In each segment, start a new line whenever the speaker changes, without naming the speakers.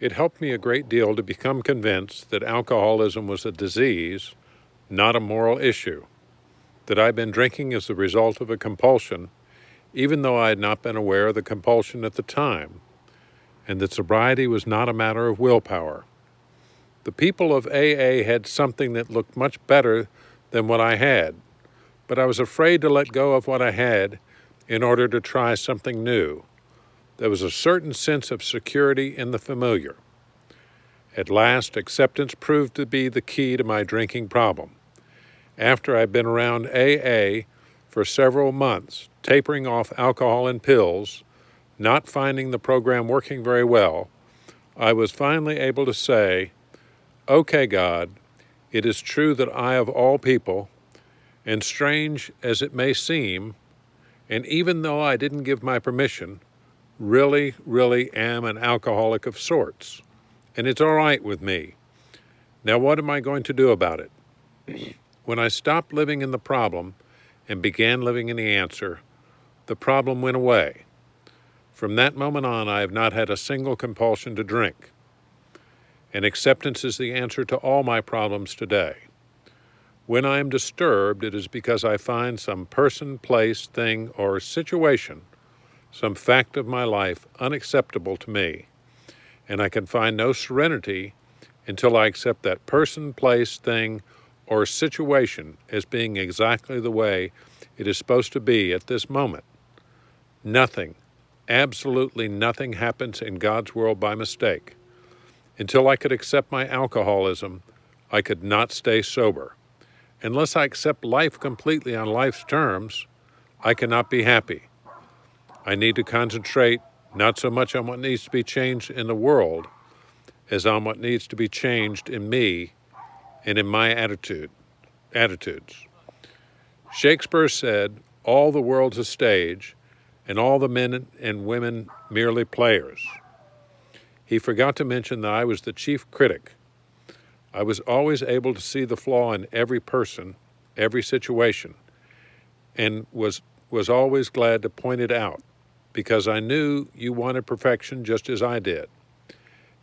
It helped me a great deal to become convinced that alcoholism was a disease, not a moral issue, that I'd been drinking as the result of a compulsion, even though I had not been aware of the compulsion at the time, and that sobriety was not a matter of willpower. The people of AA had something that looked much better than what I had, but I was afraid to let go of what I had in order to try something new. There was a certain sense of security in the familiar. At last, acceptance proved to be the key to my drinking problem. After I'd been around AA for several months, tapering off alcohol and pills, not finding the program working very well, I was finally able to say, "Okay, God, it is true that I, of all people, and strange as it may seem, and even though I didn't give my permission, really am an alcoholic of sorts, and it's all right with me. Now what am I going to do about it?" When I stopped living in the problem and began living in the answer, the problem went away. From that moment on, I have not had a single compulsion to drink, and acceptance is the answer to all my problems today. When I am disturbed, it is because I find some person, place, thing, or situation, some fact of my life unacceptable to me, and I can find no serenity until I accept that person, place, thing, or situation as being exactly the way it is supposed to be at this moment. Nothing, absolutely nothing happens in God's world by mistake. Until I could accept my alcoholism, I could not stay sober. Unless I accept life completely on life's terms, I cannot be happy. I need to concentrate not so much on what needs to be changed in the world as on what needs to be changed in me and in my attitudes. Shakespeare said, "All the world's a stage, and all the men and women merely players." He forgot to mention that I was the chief critic. I was always able to see the flaw in every person, every situation, and was always glad to point it out, because I knew you wanted perfection just as I did.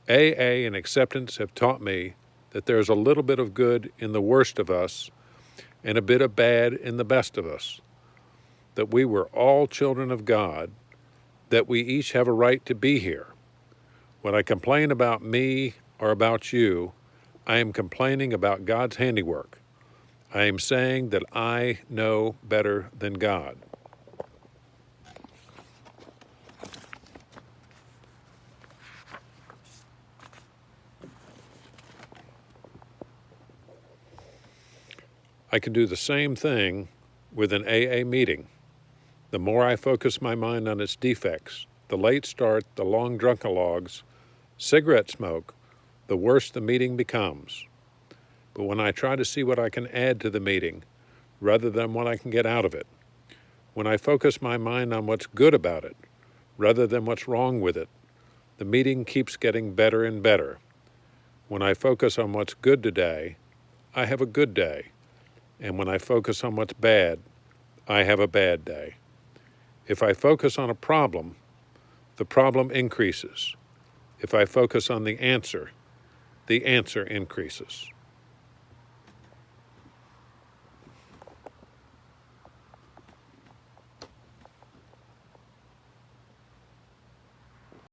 AA and acceptance have taught me that there's a little bit of good in the worst of us and a bit of bad in the best of us, that we were all children of God, that we each have a right to be here. When I complain about me or about you, I am complaining about God's handiwork. I am saying that I know better than God. I can do the same thing with an AA meeting. The more I focus my mind on its defects, the late start, the long drunkalogs, cigarette smoke, the worse the meeting becomes. But when I try to see what I can add to the meeting, rather than what I can get out of it, when I focus my mind on what's good about it, rather than what's wrong with it, the meeting keeps getting better and better. When I focus on what's good today, I have a good day. And when I focus on what's bad, I have a bad day. If I focus on a problem, the problem increases. If I focus on the answer increases.